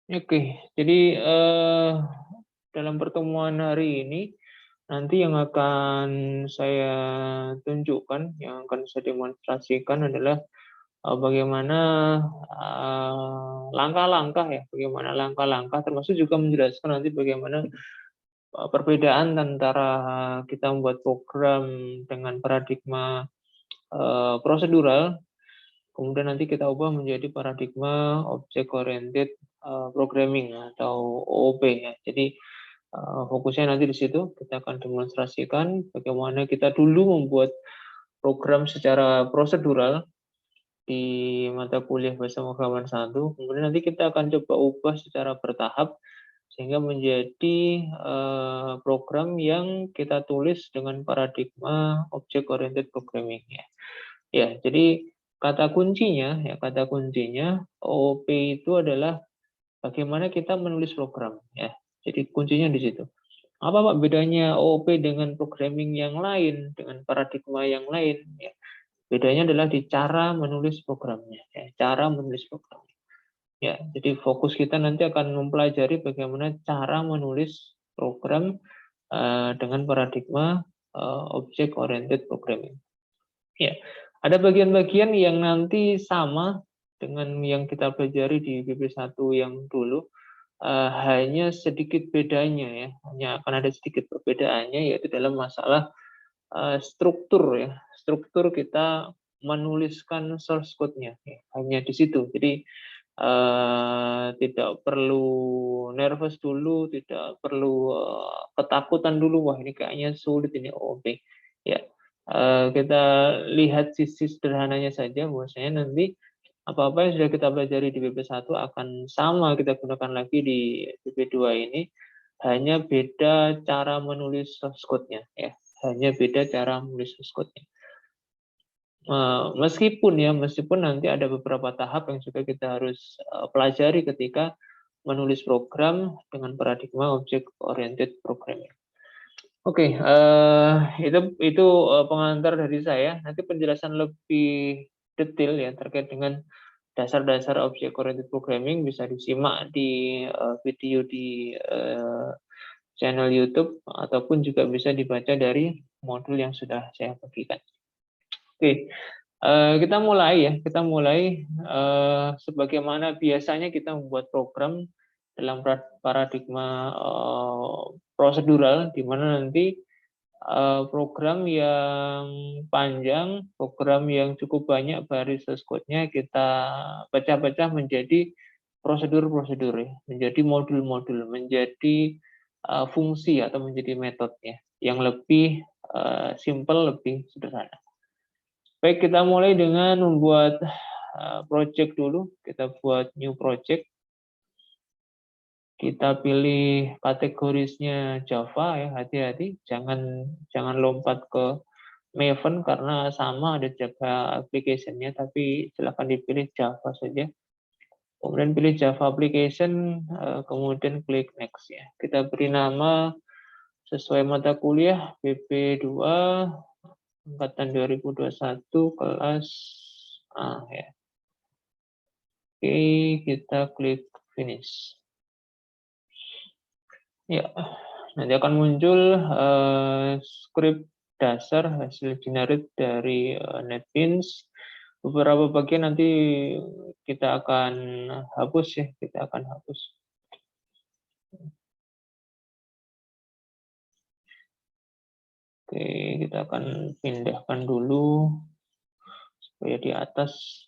Oke, jadi dalam pertemuan hari ini nanti yang akan saya tunjukkan, yang akan saya demonstrasikan adalah bagaimana langkah-langkah ya, bagaimana langkah-langkah, termasuk juga menjelaskan nanti bagaimana perbedaan antara kita membuat program dengan paradigma prosedural. Kemudian nanti kita ubah menjadi paradigma object oriented programming atau OOP ya. Jadi fokusnya nanti di situ kita akan demonstrasikan bagaimana kita dulu membuat program secara prosedural di mata kuliah bahasa pemrograman 1, kemudian nanti kita akan coba ubah secara bertahap sehingga menjadi program yang kita tulis dengan paradigma object oriented programming ya. Ya, jadi kata kuncinya OOP itu adalah bagaimana kita menulis program ya. Jadi kuncinya di situ. Apa Pak bedanya OOP dengan programming yang lain, dengan paradigma yang lain ya? Bedanya adalah di cara menulis programnya ya, cara menulis program. Ya, jadi fokus kita nanti akan mempelajari bagaimana cara menulis program dengan paradigma object oriented programming. Ya, ada bagian-bagian yang nanti sama dengan yang kita pelajari di BP1 yang dulu, hanya sedikit bedanya ya, hanya akan ada sedikit perbedaannya yaitu dalam masalah struktur ya, struktur kita menuliskan source code-nya ya, hanya di situ. Jadi tidak perlu nervous dulu, tidak perlu ketakutan dulu, wah ini kayaknya sulit ini OOP. Ya, kita lihat sisi sederhananya saja, bahwasanya nanti apa-apa yang sudah kita pelajari di BP1 akan sama kita gunakan lagi di BP2 ini, hanya beda cara menulis source code-nya ya, hanya beda cara menulis source code-nya. Meskipun nanti ada beberapa tahap yang juga kita harus pelajari ketika menulis program dengan paradigma object oriented programming. Oke, itu pengantar dari saya. Nanti penjelasan lebih detail ya terkait dengan dasar-dasar object oriented programming bisa disimak di video di channel YouTube ataupun juga bisa dibaca dari modul yang sudah saya bagikan. Oke, kita mulai sebagaimana biasanya kita membuat program dalam paradigma prosedural, di mana nanti program yang panjang, program yang cukup banyak baris source code-nya kita pecah-pecah menjadi prosedur-prosedur ya, menjadi modul-modul, menjadi fungsi atau menjadi metode yang lebih simple, lebih sederhana. Baik, kita mulai dengan membuat project dulu. Kita buat new project. Kita pilih kategorisnya Java ya, hati-hati. Jangan lompat ke Maven karena sama ada Java application-nya, tapi silakan dipilih Java saja. Kemudian pilih Java application, kemudian klik next ya. Kita beri nama sesuai mata kuliah BP2 angkatan 2021 kelas A ya. Oke, kita klik finish. Ya, nanti akan muncul script dasar hasil generate dari NetBeans. Beberapa bagian nanti kita akan hapus ya, kita akan hapus. Oke, kita akan pindahkan dulu supaya di atas.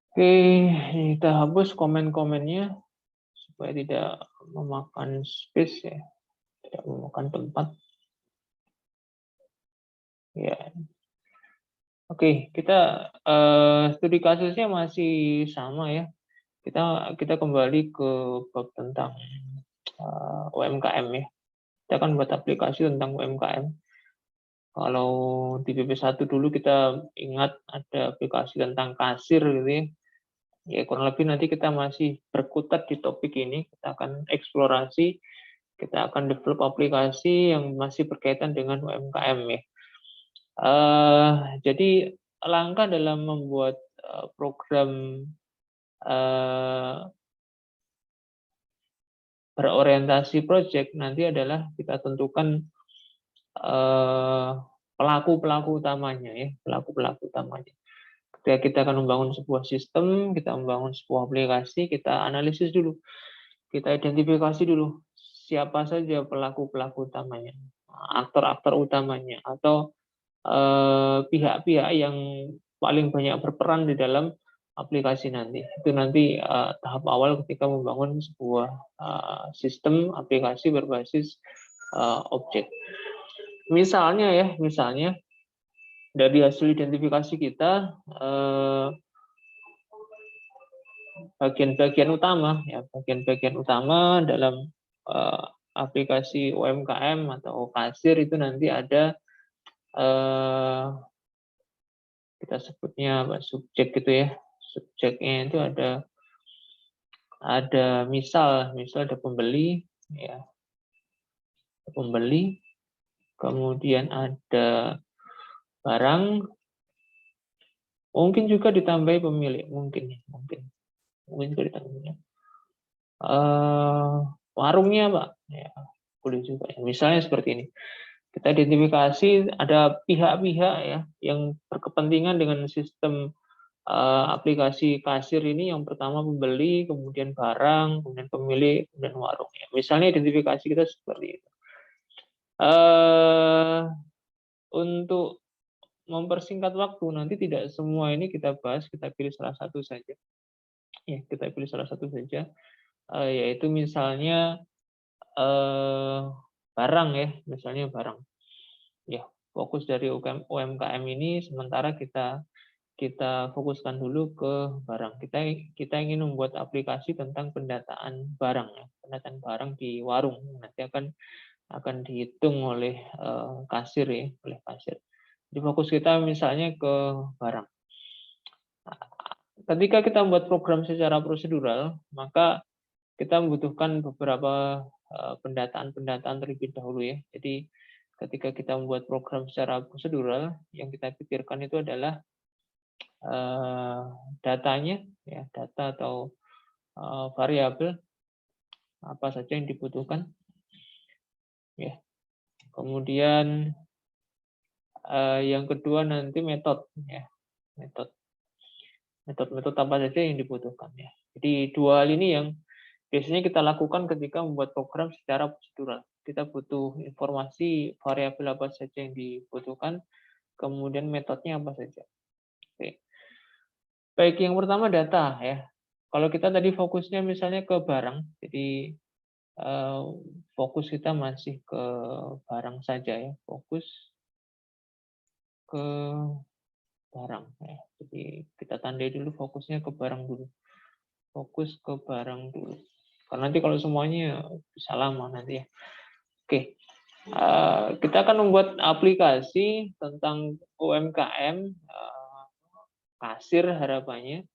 Oke, kita hapus komen-komennya supaya tidak memakan space ya, tidak memakan tempat. Ya. Oke, kita studi kasusnya masih sama ya. Kita kembali ke bab tentang UMKM ya. Kita akan buat aplikasi tentang UMKM. Kalau di BP1 dulu kita ingat ada aplikasi tentang kasir gitu ya. Ya kurang lebih nanti kita masih berkutat di topik ini. Kita akan eksplorasi, kita akan develop aplikasi yang masih berkaitan dengan UMKM ya. Jadi langkah dalam membuat program berorientasi project nanti adalah kita tentukan pelaku-pelaku utamanya ya, pelaku-pelaku utamanya. Ketika kita akan membangun sebuah sistem, kita membangun sebuah aplikasi, kita analisis dulu, kita identifikasi dulu siapa saja pelaku-pelaku utamanya, aktor-aktor utamanya, atau pihak-pihak yang paling banyak berperan di dalam aplikasi nanti. Itu nanti tahap awal ketika membangun sebuah sistem aplikasi berbasis objek. Misalnya dari hasil identifikasi kita, bagian-bagian utama dalam aplikasi UMKM atau kasir itu nanti ada kita sebutnya subjek gitu ya. Subjeknya itu ada misal ada pembeli ya, kemudian ada barang, mungkin juga ditambahi pemilik, mungkin juga ditambahi. Warungnya Pak, ya, boleh juga. Misalnya seperti ini. Kita identifikasi ada pihak-pihak ya yang berkepentingan dengan sistem aplikasi kasir ini. Yang pertama pembeli, kemudian barang, kemudian pemilik, kemudian warung. Ya. Misalnya identifikasi kita seperti itu. Untuk mempersingkat waktu, nanti tidak semua ini kita bahas, kita pilih salah satu saja. Ya, kita pilih salah satu saja, yaitu misalnya barang ya, misalnya barang. Ya, fokus dari UMKM ini sementara kita fokuskan dulu ke barang. Kita ingin membuat aplikasi tentang pendataan barang ya, pendataan barang di warung. Nanti akan dihitung oleh kasir ya, oleh kasir. Jadi fokus kita misalnya ke barang. Ketika kita membuat program secara prosedural, maka kita membutuhkan beberapa pendataan terlebih dahulu ya. Jadi ketika kita membuat program secara prosedural, yang kita pikirkan itu adalah datanya, ya, data atau variabel apa saja yang dibutuhkan. Ya. Kemudian yang kedua nanti metode, ya, metode apa saja yang dibutuhkan ya. Jadi dua hal ini yang biasanya kita lakukan ketika membuat program secara prosedural. Kita butuh informasi variabel apa saja yang dibutuhkan, kemudian metodenya apa saja. Oke. Baik, yang pertama data ya. Kalau kita tadi fokusnya misalnya ke barang, jadi fokus kita masih ke barang saja ya, fokus ke barang ya. Jadi kita tandai dulu fokusnya ke barang dulu. Fokus ke barang dulu. Karena nanti kalau semuanya bisa lama nanti ya. Oke. Kita akan membuat aplikasi tentang UMKM kasir harapannya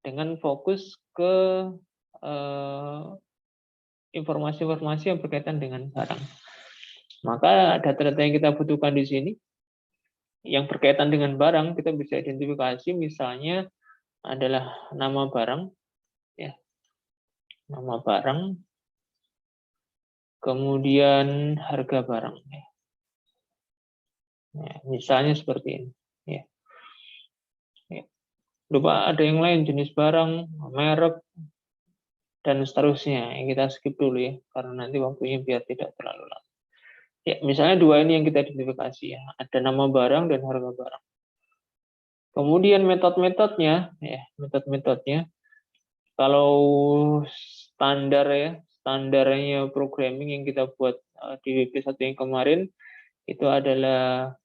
dengan fokus ke informasi-informasi yang berkaitan dengan barang. Maka data-data yang kita butuhkan di sini yang berkaitan dengan barang kita bisa identifikasi, misalnya adalah nama barang, ya, nama barang, kemudian harga barang. Ya, misalnya seperti ini. Ya. Ya. Lupa ada yang lain, jenis barang, merek, dan seterusnya. Yang kita skip dulu ya, karena nanti waktunya biar tidak terlalu lama. Ya, misalnya dua ini yang kita identifikasi ya, ada nama barang dan harga barang. Kemudian metode-metodenya, ya, metode-metodenya. Kalau standarnya programming yang kita buat di WP1 yang kemarin itu adalah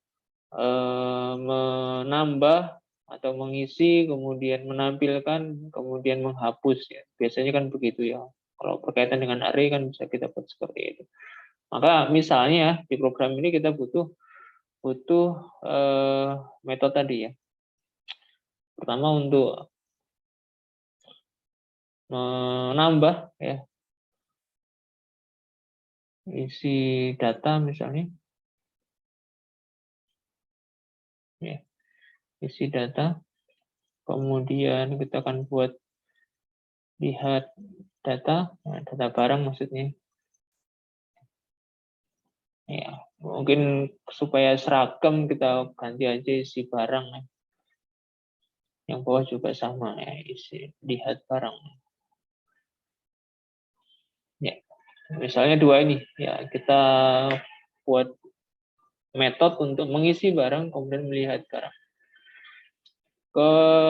menambah atau mengisi, kemudian menampilkan, kemudian menghapus ya. Biasanya kan begitu ya. Kalau berkaitan dengan array kan bisa kita buat seperti itu. Maka misalnya di program ini kita butuh metode tadi ya. Pertama untuk menambah ya isi data misalnya. isi data. Kemudian kita akan buat lihat data, data barang maksudnya. Ya, mungkin supaya seragam kita ganti aja isi barang. Yang bawah juga sama ya, isi lihat barang. Ya, misalnya dua ini ya, kita buat metode untuk mengisi barang kemudian melihat barang.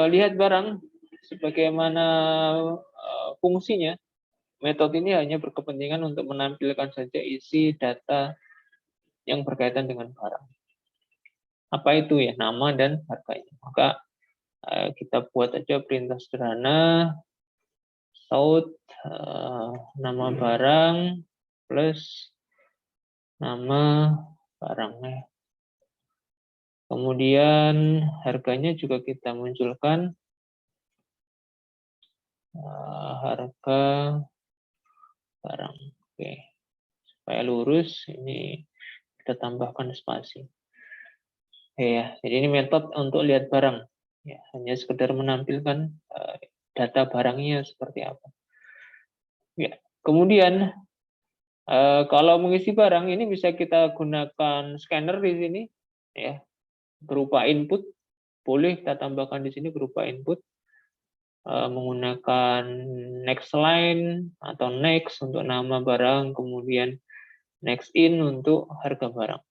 Lihat barang sebagaimana fungsinya, metode ini hanya berkepentingan untuk menampilkan saja isi data yang berkaitan dengan barang. Apa itu ya? Nama dan harganya. Maka kita buat aja perintah sederhana, shout nama barang plus nama barangnya. Kemudian harganya juga kita munculkan harga barang. Oke, supaya lurus ini kita tambahkan spasi. Ya, jadi ini metode untuk lihat barang. Ya, hanya sekedar menampilkan data barangnya seperti apa. Ya, kemudian kalau mengisi barang ini bisa kita gunakan scanner di sini, ya, berupa input. Boleh kita tambahkan di sini berupa input menggunakan next line atau next untuk nama barang, kemudian next in untuk harga barang.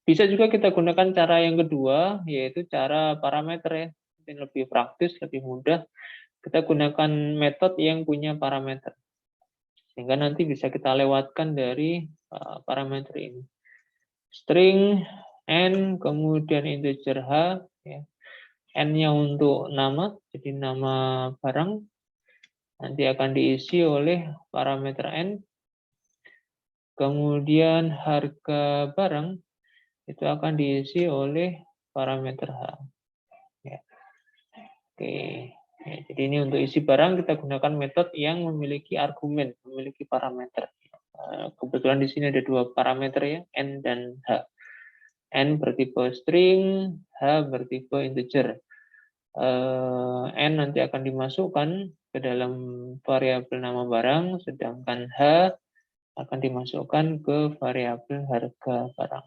Bisa juga kita gunakan cara yang kedua, yaitu cara parameter ya. Ini lebih praktis, lebih mudah. Kita gunakan metode yang punya parameter. Sehingga nanti bisa kita lewatkan dari parameter ini. String n, kemudian integer h, ya. N-nya untuk nama, jadi nama barang. Nanti akan diisi oleh parameter n. Kemudian harga barang itu akan diisi oleh parameter H. Ya. Oke, ya, jadi ini untuk isi barang kita gunakan metode yang memiliki argumen, memiliki parameter. Kebetulan di sini ada dua parameter ya, n dan h. N bertipe string, h bertipe integer. N nanti akan dimasukkan ke dalam variabel nama barang, sedangkan h akan dimasukkan ke variabel harga barang.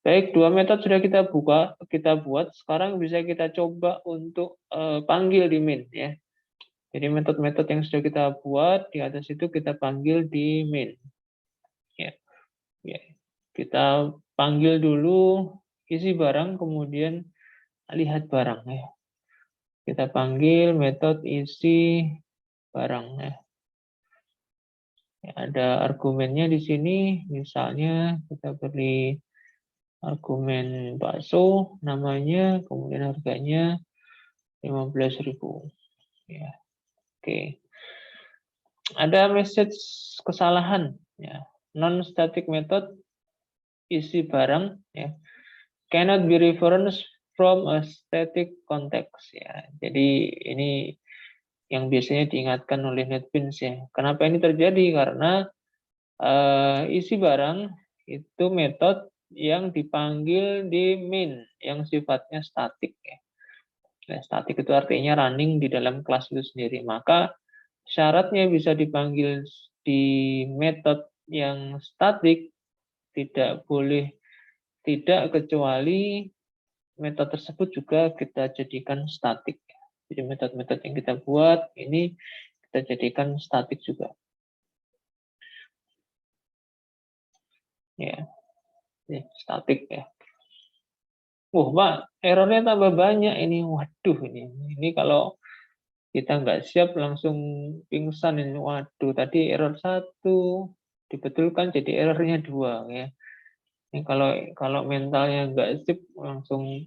Baik, dua metode sudah kita buat. Sekarang bisa kita coba untuk panggil di main ya. Jadi metode-metode yang sudah kita buat di atas itu kita panggil di main. Ya. Ya. Kita panggil dulu isi barang, kemudian lihat barang ya. Kita panggil metode isi barang ya. Ada argumennya di sini, misalnya kita beri argumen bakso namanya, kemudian harganya 15.000 ya. Oke. Ada message kesalahan ya. Non static method isi barang ya. Cannot be referenced from a static context ya. Jadi ini yang biasanya diingatkan oleh NetBeans ya. Kenapa ini terjadi? Karena isi barang itu metode yang dipanggil di main yang sifatnya statik ya. Nah, statik itu artinya running di dalam kelas itu sendiri. Maka syaratnya bisa dipanggil di metode yang statik tidak boleh tidak kecuali metode tersebut juga kita jadikan statik. Jadi metode-metode yang kita buat ini kita jadikan statik juga. Ya, statik ya. Pak, errornya tambah banyak ini. Waduh, ini kalau kita nggak siap langsung pingsan ini. Waduh, tadi error 1 dibetulkan jadi errornya 2 ya. Ini kalau mentalnya nggak sip langsung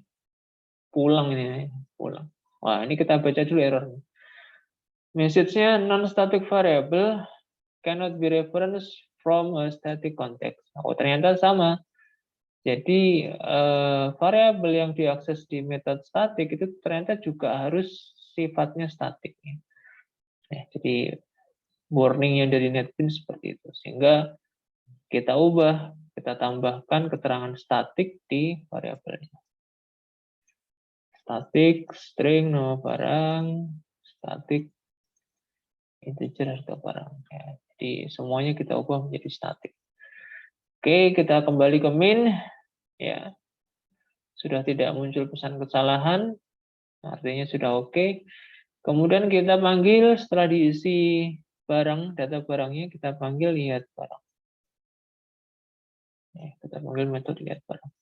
pulang ini, pulang. Wah, ini kita baca dulu errornya. Message-nya non-static variable cannot be referenced from a static context. Oh, ternyata sama. Jadi variabel yang diakses di metode statik itu ternyata juga harus sifatnya statik. Ya, jadi warning yang dari NetBeans seperti itu. Sehingga kita ubah kita tambahkan keterangan statik di variabelnya. Statik, string, nama barang, statik, integer harga barang. Ya, jadi semuanya kita ubah menjadi statik. Oke, kita kembali ke main. Ya, sudah tidak muncul pesan kesalahan, artinya sudah oke. Kemudian kita panggil setelah diisi barang, data barangnya kita panggil lihat barang. Ya, kita panggil metode lihat barang.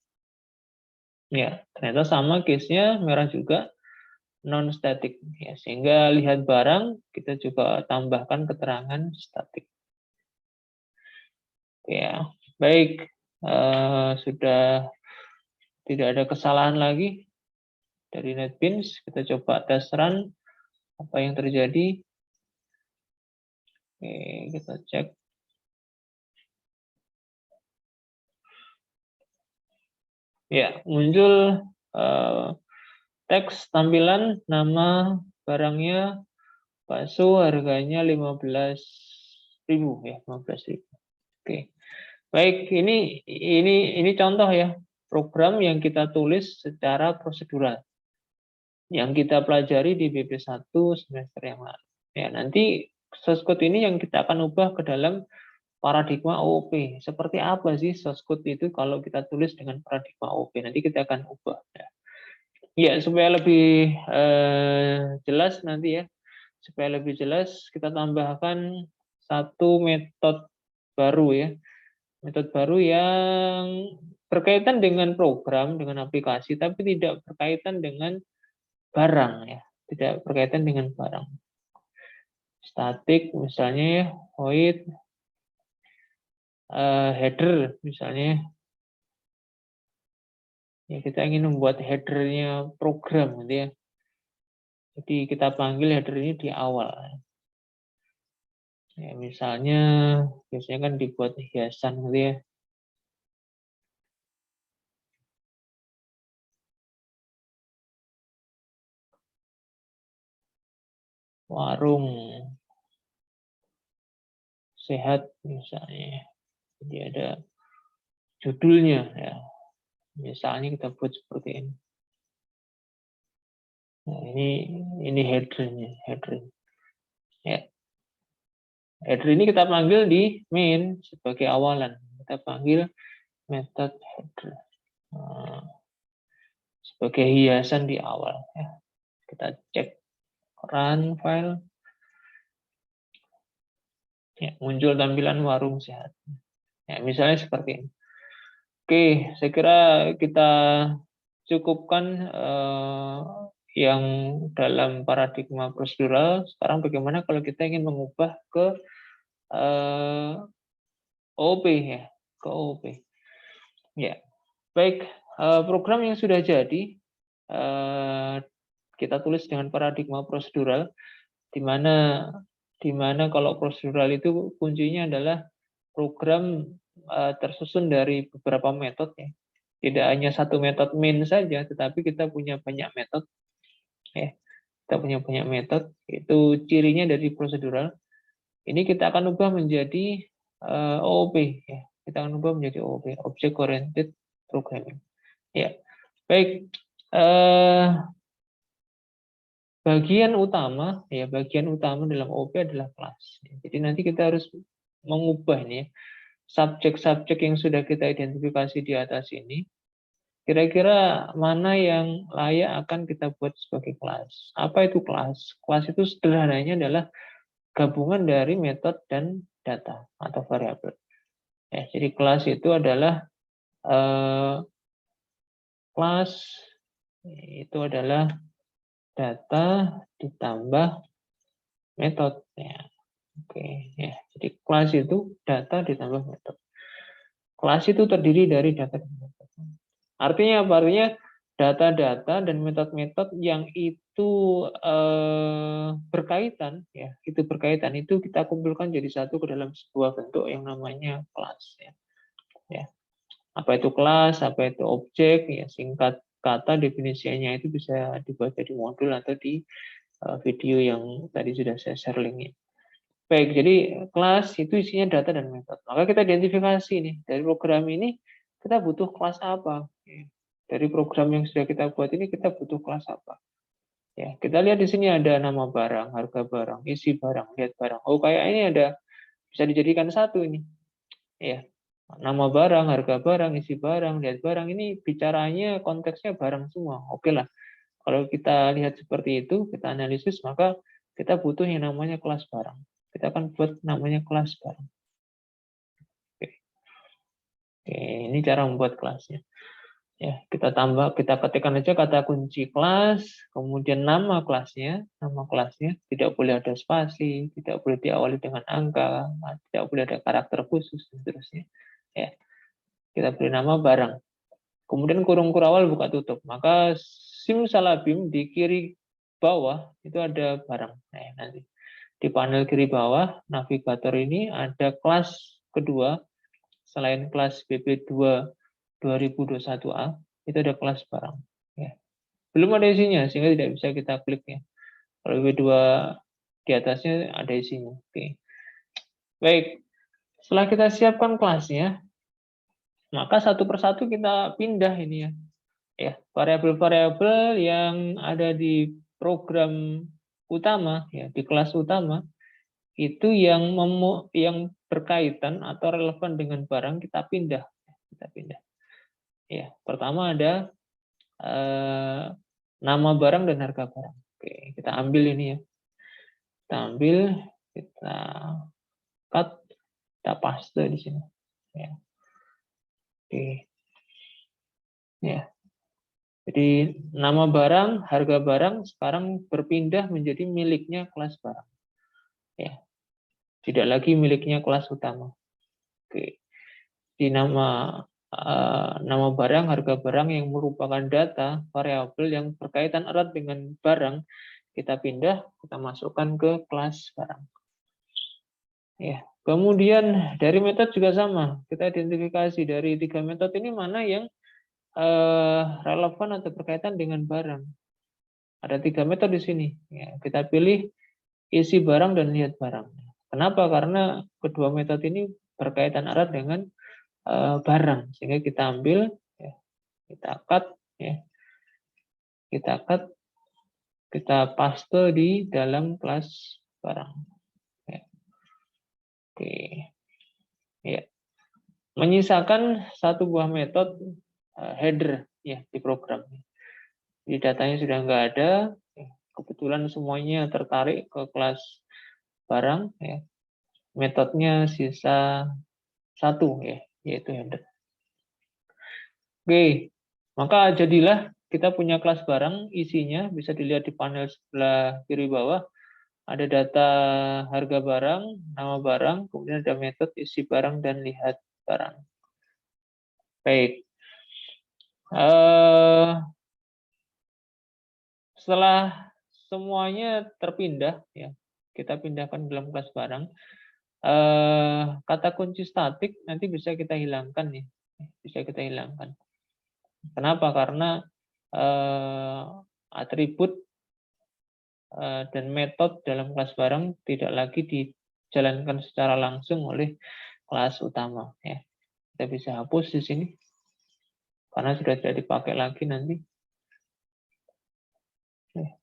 Ya, ternyata sama case-nya merah juga non static. Ya, sehingga lihat barang kita juga tambahkan keterangan statik. Ya, baik. Sudah tidak ada kesalahan lagi dari NetBeans. Kita coba tes run apa yang terjadi. Oke, kita cek. Ya, muncul teks tampilan nama barangnya bakso, harganya 15.000 ya, 15.000. Oke. Baik, ini contoh ya, program yang kita tulis secara prosedural. Yang kita pelajari di BP1 semester yang lalu. Ya, nanti source code ini yang kita akan ubah ke dalam paradigma OOP. Seperti apa sih source code itu kalau kita tulis dengan paradigma OOP? Nanti kita akan ubah. Ya, supaya lebih jelas nanti ya, supaya lebih jelas kita tambahkan satu metode baru ya. Metode baru yang berkaitan dengan program, dengan aplikasi, tapi tidak berkaitan dengan barang ya, tidak berkaitan dengan barang. Statik misalnya ya, void header misalnya. Ya, kita ingin membuat headernya program gitu ya. Jadi kita panggil header ini di awal. Ya, misalnya biasanya kan dibuat hiasan gitu ya. Warung sehat misalnya. Jadi ada judulnya ya. Misalnya kita buat seperti ini. Nah, ini headernya, header. Ya. Header ini kita panggil di main sebagai awalan. Kita panggil method header sebagai hiasan di awal. Ya. Kita cek run file. Ya, muncul tampilan warung sehat. Ya, misalnya seperti ini. Oke, saya kira kita cukupkan yang dalam paradigma prosedural. Sekarang bagaimana kalau kita ingin mengubah ke OOP ya, ke OOP. Ya, baik. Program yang sudah jadi kita tulis dengan paradigma prosedural, di mana kalau prosedural itu kuncinya adalah program tersusun dari beberapa metode ya. Tidak hanya satu metode main saja, tetapi kita punya banyak metode ya. Kita punya banyak metode, itu cirinya dari prosedural. Ini kita akan ubah menjadi OOP ya. Kita akan ubah menjadi OOP, Object Oriented Programming. Ya. Baik. Bagian utama dalam OOP adalah kelas. Jadi nanti kita harus mengubah nih subjek-subjek yang sudah kita identifikasi di atas ini. Kira-kira mana yang layak akan kita buat sebagai kelas? Apa itu kelas? Kelas itu sederhananya adalah gabungan dari metode dan data atau variabel. Ya, jadi kelas itu adalah kelas itu adalah data ditambah metode. Ya. Oke, ya. Jadi kelas itu data ditambah metode. Kelas itu terdiri dari data dan metode. Artinya apa? Artinya data-data dan metode-metode yang itu berkaitan, ya, itu berkaitan itu kita kumpulkan jadi satu ke dalam sebuah bentuk yang namanya kelas. Ya. Ya. Apa itu kelas? Apa itu objek? Ya, singkat kata definisinya itu bisa dibuat jadi modul atau di video yang tadi sudah saya share linknya. Baik, jadi kelas itu isinya data dan metode. Maka kita identifikasi nih, dari program ini kita butuh kelas apa. Dari program yang sudah kita buat ini kita butuh kelas apa. Ya, kita lihat di sini ada nama barang, harga barang, isi barang, lihat barang. Oh, kayak ini ada bisa dijadikan satu ini. Ya, nama barang, harga barang, isi barang, lihat barang, ini bicaranya konteksnya barang semua. Oke lah. Kalau kita lihat seperti itu, kita analisis, maka kita butuh yang namanya kelas barang. Kita akan buat namanya kelas barang. Oke. Oke, ini cara membuat kelasnya. Ya, kita ketikkan aja kata kunci kelas, kemudian nama kelasnya tidak boleh ada spasi, tidak boleh diawali dengan angka, tidak boleh ada karakter khusus dan seterusnya. Ya, kita beri nama barang. Kemudian kurung kurawal buka tutup. Maka simsalabim di kiri bawah itu ada barang. Nah, nanti di panel kiri bawah navigator ini ada kelas kedua selain kelas BP2 2021A itu ada kelas barang. Ya. Belum ada isinya sehingga tidak bisa kita klik ya. Kalau BP2 di atasnya ada isinya. Oke. Baik. Setelah kita siapkan kelasnya, maka satu persatu kita pindah ini ya. Ya, variabel-variabel yang ada di program utama ya, di kelas utama itu yang berkaitan atau relevan dengan barang kita pindah. Kita pindah. Ya, pertama ada nama barang dan harga barang. Oke, kita ambil ini ya. Kita ambil, kita cut, kita paste di sini. Ya. Oke. Ya. Jadi nama barang, harga barang sekarang berpindah menjadi miliknya kelas barang. Ya. Tidak lagi miliknya kelas utama. Oke. Di nama barang, harga barang yang merupakan data variabel yang berkaitan erat dengan barang, kita pindah, kita masukkan ke kelas barang. Ya. Kemudian dari metode juga sama, kita identifikasi dari 3 metode ini mana yang relevan atau berkaitan dengan barang. Ada 3 metode di sini. Ya, kita pilih isi barang dan lihat barang. Kenapa? Karena kedua metode ini berkaitan erat dengan barang, sehingga kita ambil, ya, kita cut, ya, kita paste di dalam kelas barang. Ya. Oke, ya. Menyisakan satu buah metode header ya di program. Jadi datanya sudah nggak ada, kebetulan semuanya tertarik ke kelas barang, ya. Metodenya sisa satu ya, yaitu header. Oke, maka jadilah kita punya kelas barang, isinya bisa dilihat di panel sebelah kiri bawah. Ada data harga barang, nama barang, kemudian ada metode isi barang dan lihat barang. Baik. Setelah semuanya terpindah, ya, kita pindahkan dalam kelas barang. Kata kunci statik nanti bisa kita hilangkan nih, bisa kita hilangkan. Kenapa? Karena atribut dan metode dalam kelas barang tidak lagi dijalankan secara langsung oleh kelas utama. Ya. Kita bisa hapus di sini karena sudah tidak dipakai lagi nanti. Ya.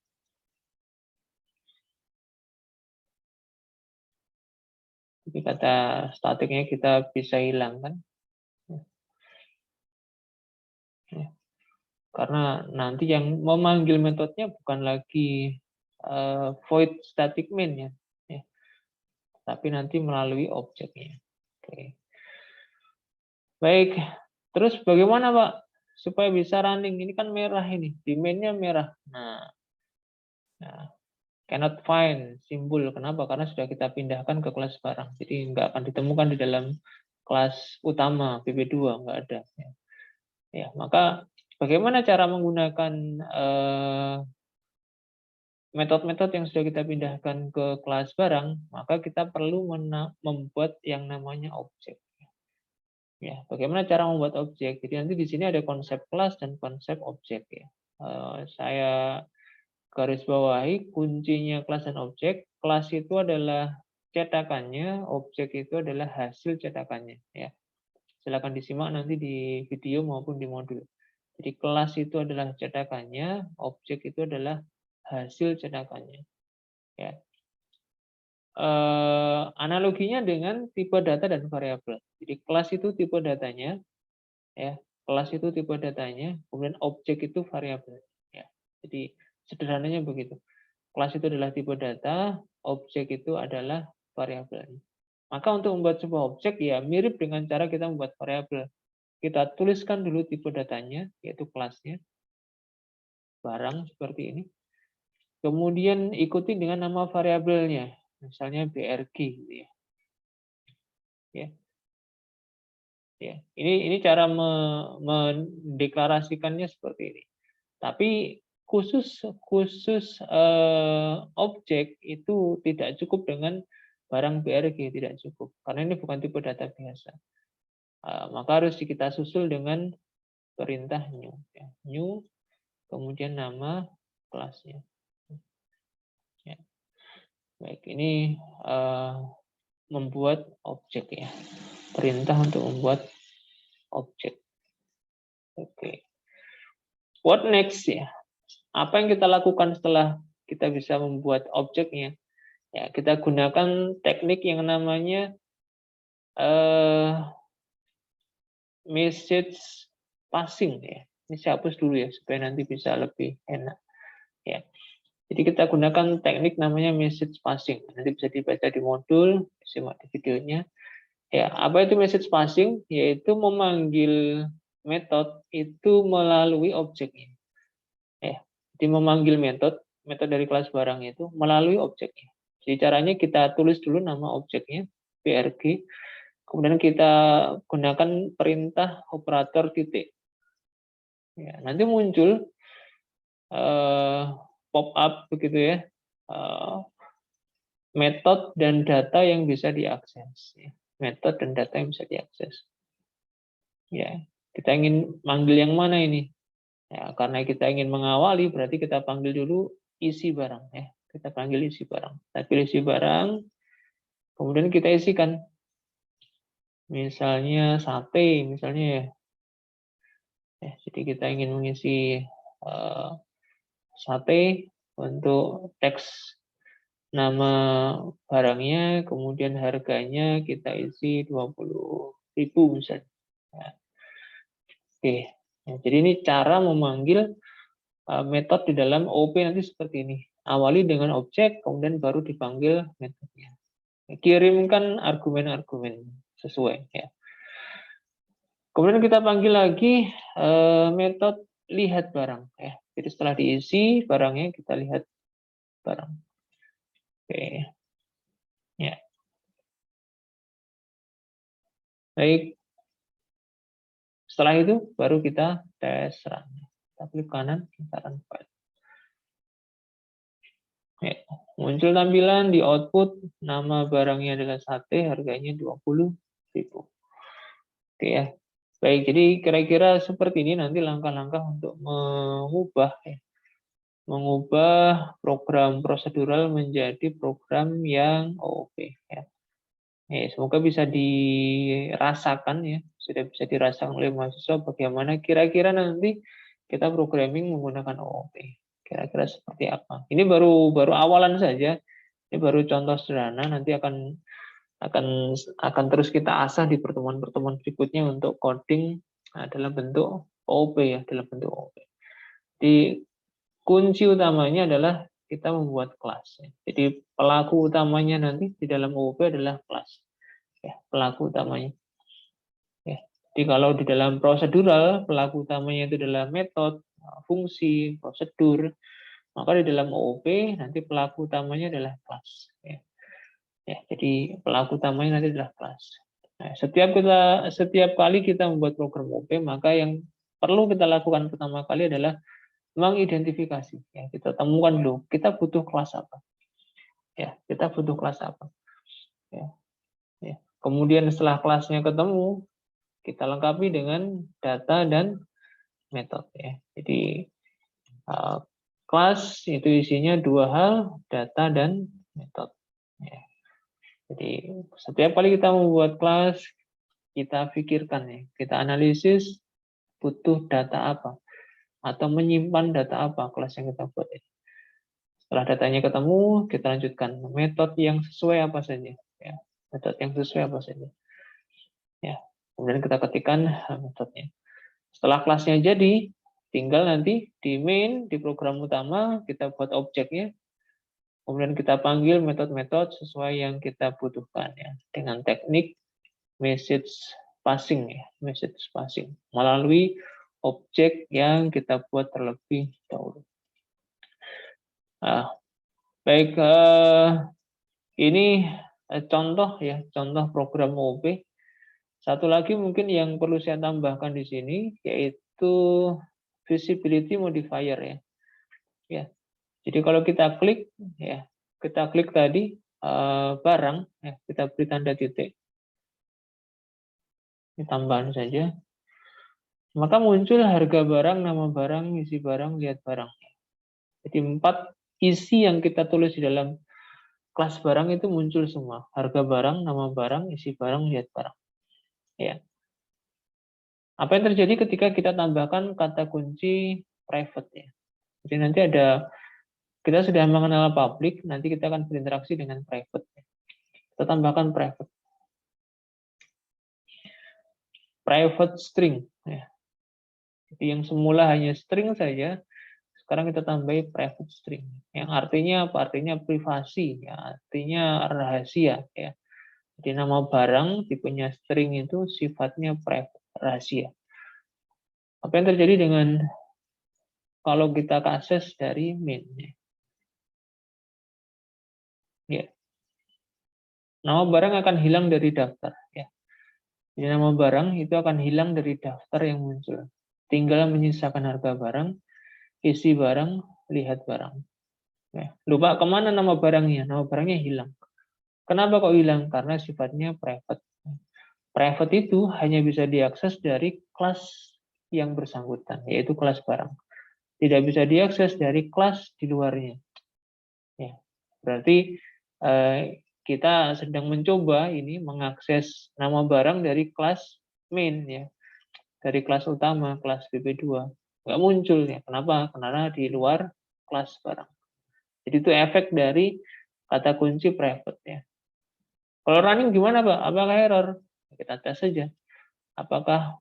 Jadi kata statiknya kita bisa hilangkan. Ya. Karena nanti yang memanggil metodenya bukan lagi void static main ya. Tapi nanti melalui objeknya. Oke. Baik, terus bagaimana Pak supaya bisa running? Ini kan merah ini, di main-nya merah. Nah, cannot find simbol. Kenapa? Karena sudah kita pindahkan ke kelas barang. Jadi nggak akan ditemukan di dalam kelas utama PP2, nggak ada. Ya, maka bagaimana cara menggunakan metode-metode yang sudah kita pindahkan ke kelas barang, maka kita perlu membuat yang namanya objek. Ya, bagaimana cara membuat objek? Jadi nanti di sini ada konsep kelas dan konsep objek ya. Saya garis bawahi kuncinya kelas dan objek. Kelas itu adalah cetakannya, objek itu adalah hasil cetakannya. Ya, silakan disimak nanti di video maupun di modul. Jadi kelas itu adalah cetakannya, objek itu adalah hasil cetakannya. Ya. Analoginya dengan tipe data dan variabel. Jadi kelas itu tipe datanya, ya. Kelas itu tipe datanya, kemudian objek itu variabel. Ya. Jadi sederhananya begitu. Kelas itu adalah tipe data, objek itu adalah variabel. Maka untuk membuat sebuah objek ya mirip dengan cara kita membuat variabel. Kita tuliskan dulu tipe datanya, yaitu kelasnya, barang seperti ini. Kemudian ikuti dengan nama variabelnya, misalnya BRG gitu ya. Ya. Ini cara mendeklarasikannya seperti ini. Tapi khusus objek itu tidak cukup dengan barang BRG, tidak cukup karena ini bukan tipe data biasa. Maka harus kita susul dengan perintah new, ya. New kemudian nama kelasnya. Ya. Baik, ini membuat objek ya. Perintah untuk membuat objek. Oke. What next ya? Apa yang kita lakukan setelah kita bisa membuat objeknya? Ya, kita gunakan teknik yang namanya message passing ya. Ini saya hapus dulu ya supaya nanti bisa lebih enak. Ya. Jadi kita gunakan teknik namanya message passing. Nanti bisa dibaca di modul, simak di videonya. Ya, apa itu message passing? Yaitu memanggil metode itu melalui objeknya. Ya, jadi memanggil metode dari kelas barang itu melalui objeknya. Jadi caranya kita tulis dulu nama objeknya, BRG, kemudian kita gunakan perintah operator titik. Ya, nanti muncul pop-up begitu ya, metode dan data yang bisa diakses. Metode dan data yang bisa diakses. Ya, kita ingin manggil yang mana ini? Ya, karena kita ingin mengawali, berarti kita panggil dulu isi barang. Ya, kita panggil isi barang. Kita pilih isi barang, kemudian kita isikan. Misalnya sate, misalnya ya. Ya, jadi kita ingin mengisi sate untuk teks nama barangnya, kemudian harganya kita isi 20.000 misalnya. Nah, oke. Nah, jadi ini cara memanggil metode di dalam OOP nanti seperti ini. Awali dengan objek, kemudian baru dipanggil metodenya. Kirimkan argumen-argumen sesuai. Ya. Kemudian kita panggil lagi metode lihat barang. Ya. Jadi setelah diisi barangnya, kita lihat barang. Oke. Ya. Baik. Setelah itu baru kita tes run. Kita klik kanan, kita run file. Ya. Muncul tampilan di output, nama barangnya adalah sate, harganya 20.000. Oke ya. Baik, jadi kira-kira seperti ini nanti langkah-langkah untuk mengubah program prosedural menjadi program yang OOP. Ya. Semoga bisa dirasakan ya, sudah bisa dirasakan oleh mahasiswa bagaimana kira-kira nanti kita programming menggunakan OOP. Kira-kira seperti apa? Ini baru awalan saja. Ini baru contoh sederhana. Nanti akan terus kita asah di pertemuan-pertemuan berikutnya untuk coding dalam bentuk OOP ya, dalam bentuk OOP. Di kunci utamanya adalah kita membuat kelas. Jadi pelaku utamanya nanti di dalam OOP adalah kelas. Ya, pelaku utamanya. Ya. Jadi kalau di dalam prosedural pelaku utamanya itu adalah metode, fungsi, prosedur, maka di dalam OOP nanti pelaku utamanya adalah kelas. Ya. Ya, jadi pelaku utamanya nanti adalah kelas. Nah, setiap kali kita membuat program OOP, maka yang perlu kita lakukan pertama kali adalah mengidentifikasi. Ya, kita temukan dulu, kita butuh kelas apa. Ya, kita butuh kelas apa. Ya. Ya. Kemudian setelah kelasnya ketemu, kita lengkapi dengan data dan metode. Ya. Jadi kelas itu isinya dua hal, data dan metode. Ya. Jadi setiap kali kita membuat kelas, kita pikirkan ya, kita analisis butuh data apa atau menyimpan data apa kelas yang kita buat ini. Setelah datanya ketemu, kita lanjutkan metode yang sesuai apa saja. Ya, metode yang sesuai apa saja. Ya, kemudian kita ketikkan metodenya. Setelah kelasnya jadi, tinggal nanti di main, di program utama, kita buat objeknya, kemudian kita panggil metode-metode sesuai yang kita butuhkan ya, dengan teknik message passing ya, message passing melalui objek yang kita buat terlebih dahulu. Nah, baik, ini contoh ya, contoh program OOP. Satu lagi mungkin yang perlu saya tambahkan di sini yaitu visibility modifier ya. Ya. Jadi kalau kita klik ya, kita klik tadi barang ya, kita beri tanda titik. Ini tambahan saja. Maka muncul harga barang, nama barang, isi barang, lihat barang. Jadi 4 isi yang kita tulis di dalam kelas barang itu muncul semua. Harga barang, nama barang, isi barang, lihat barang. Ya. Apa yang terjadi ketika kita tambahkan kata kunci private ya. Jadi nanti kita sudah mengenal public, nanti kita akan berinteraksi dengan private. Kita tambahkan private. Private string ya. Jadi yang semula hanya string saja, sekarang kita tambahi private string. Yang artinya apa? Artinya privasi, ya, artinya rahasia. Ya. Jadi nama barang tipenya string itu sifatnya private, rahasia. Apa yang terjadi dengan kalau kita akses dari main? Ya. Nama barang akan hilang dari daftar. Ya. Jadi nama barang itu akan hilang dari daftar yang muncul. Tinggal menyisakan harga barang, isi barang, lihat barang. Ya. Lupa kemana nama barangnya? Nama barangnya hilang. Kenapa kok hilang? Karena sifatnya private. Private itu hanya bisa diakses dari kelas yang bersangkutan, yaitu kelas barang. Tidak bisa diakses dari kelas di luarnya. Ya. Berarti kita sedang mencoba ini mengakses nama barang dari kelas main ya. Dari kelas utama, kelas BP2. Nggak muncul ya. Kenapa? Karena di luar kelas barang. Jadi itu efek dari kata kunci private ya. Kalau running gimana Pak? Apakah error? Kita tes saja. Apakah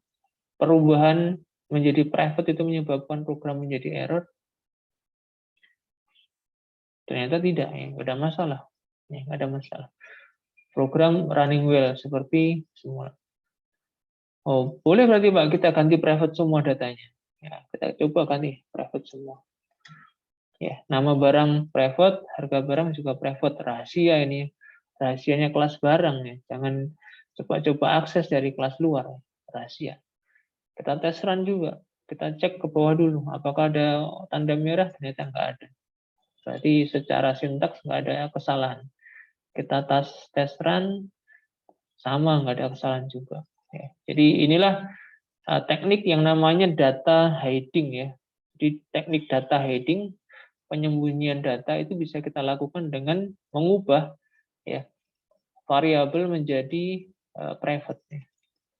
perubahan menjadi private itu menyebabkan program menjadi error? Ternyata tidak ya, nggak ada masalah. Ya, nggak ada masalah. Program running well seperti semula. Oh, boleh berarti Pak kita ganti private semua datanya. Ya, kita coba ganti private semua. Ya, nama barang private, harga barang juga private, rahasia ini. Rahasianya kelas barang ya. Jangan coba-coba akses dari kelas luar, rahasia. Kita tes run juga. Kita cek ke bawah dulu apakah ada tanda merah, ternyata nggak ada. Berarti secara sintaks nggak ada kesalahan. Kita tes run sama nggak ada kesalahan juga. Ya. Jadi inilah teknik yang namanya data hiding ya. Di teknik data hiding, penyembunyian data itu bisa kita lakukan dengan mengubah ya variabel menjadi private ya.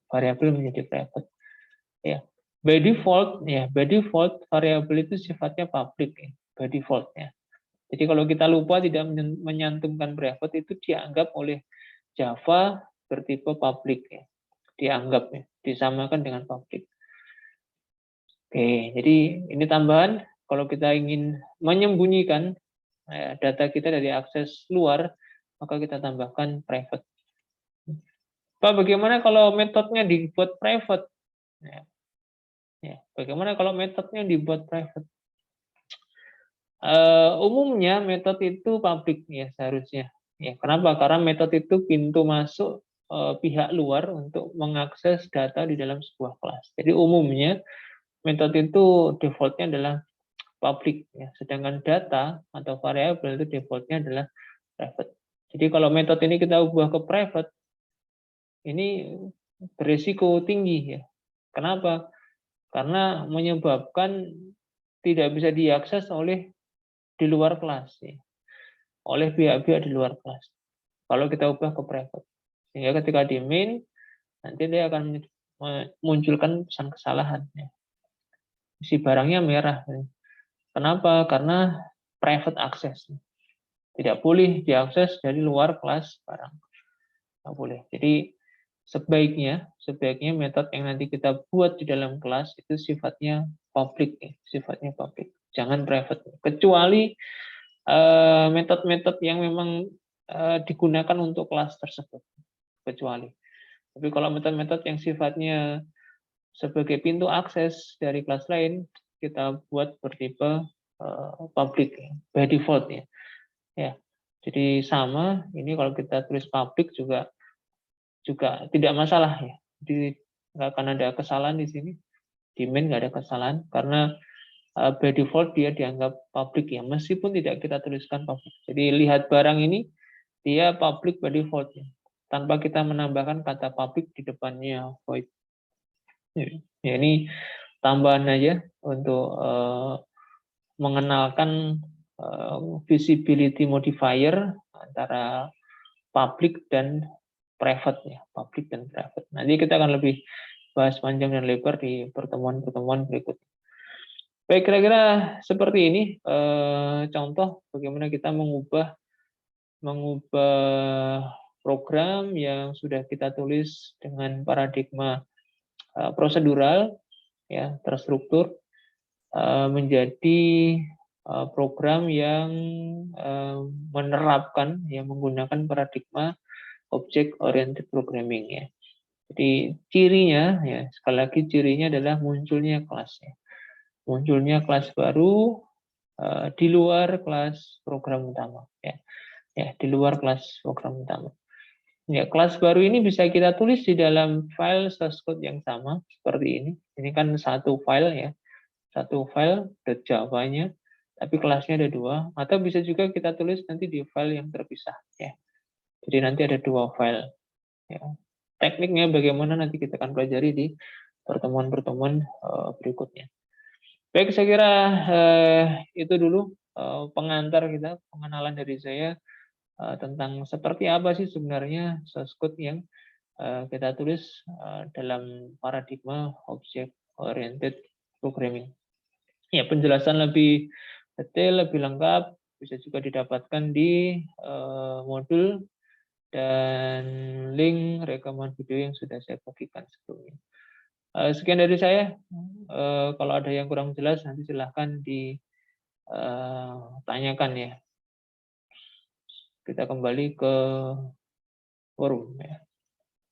Variabel menjadi private ya. By default variabel itu sifatnya public ya, by default ya. Jadi kalau kita lupa tidak menyantumkan private itu dianggap oleh Java bertipe public ya. Dianggap ya, disamakan dengan public. Oke, jadi ini tambahan kalau kita ingin menyembunyikan data kita dari akses luar, maka kita tambahkan private. Pak, bagaimana kalau metodenya dibuat private? Ya, bagaimana kalau metodenya dibuat private? Umumnya metode itu public ya seharusnya. Ya, kenapa? Karena metode itu pintu masuk pihak luar untuk mengakses data di dalam sebuah kelas. Jadi umumnya metode itu defaultnya adalah public ya. Sedangkan data atau variabel itu defaultnya adalah private. Jadi kalau metode ini kita ubah ke private, ini berisiko tinggi ya. Kenapa? Karena menyebabkan tidak bisa diakses oleh di luar kelas ya. Oleh pihak-pihak di luar kelas. kalau kita ubah ke private. Sehingga ketika di main, nanti dia akan memunculkan pesan kesalahan. Ya. Si barangnya merah. Kenapa? Karena private access. Tidak boleh diakses dari luar kelas barang. Nggak boleh. Jadi sebaiknya metode yang nanti kita buat di dalam kelas itu sifatnya public, ya. Sifatnya public. Jangan private. Kecuali metode-metode yang memang digunakan untuk kelas tersebut. Kecuali. Tapi kalau metode-metode yang sifatnya sebagai pintu akses dari kelas lain, kita buat bertipe public, by default ya. Ya, jadi sama. Ini kalau kita tulis public juga tidak masalah ya. Jadi nggak akan ada kesalahan di sini. Di main nggak ada kesalahan karena by default dia dianggap public ya, meskipun tidak kita tuliskan public. Jadi lihat barang ini dia public by default ya, tanpa kita menambahkan kata public di depannya void. Ya, ini tambahan aja untuk mengenalkan visibility modifier antara public dan private ya, public dan private. Nanti kita akan lebih bahas panjang dan lebar di pertemuan-pertemuan berikutnya. Baik, kira-kira seperti ini contoh bagaimana kita mengubah program yang sudah kita tulis dengan paradigma prosedural ya, terstruktur menjadi program yang menerapkan yang menggunakan paradigma object oriented programming ya. Jadi cirinya ya, sekali lagi cirinya adalah munculnya kelas ya. Munculnya kelas baru di luar kelas program utama ya. Ya, di luar kelas program utama. Ya, kelas baru ini bisa kita tulis di dalam file source code yang sama seperti ini. Ini kan satu file ya. Satu file .java-nya, tapi kelasnya ada dua, atau bisa juga kita tulis nanti di file yang terpisah ya. Jadi nanti ada dua file. Ya. Tekniknya bagaimana nanti kita akan pelajari di pertemuan-pertemuan berikutnya. Baik, saya kira itu dulu pengantar kita, pengenalan dari saya tentang seperti apa sih sebenarnya source code yang kita tulis dalam paradigma object oriented programming. Ya, penjelasan lebih detail, lebih lengkap bisa juga didapatkan di modul dan link rekaman video yang sudah saya bagikan sebelumnya. Sekian dari saya. Kalau ada yang kurang jelas nanti silahkan ditanyakan ya. Kita kembali ke forum ya.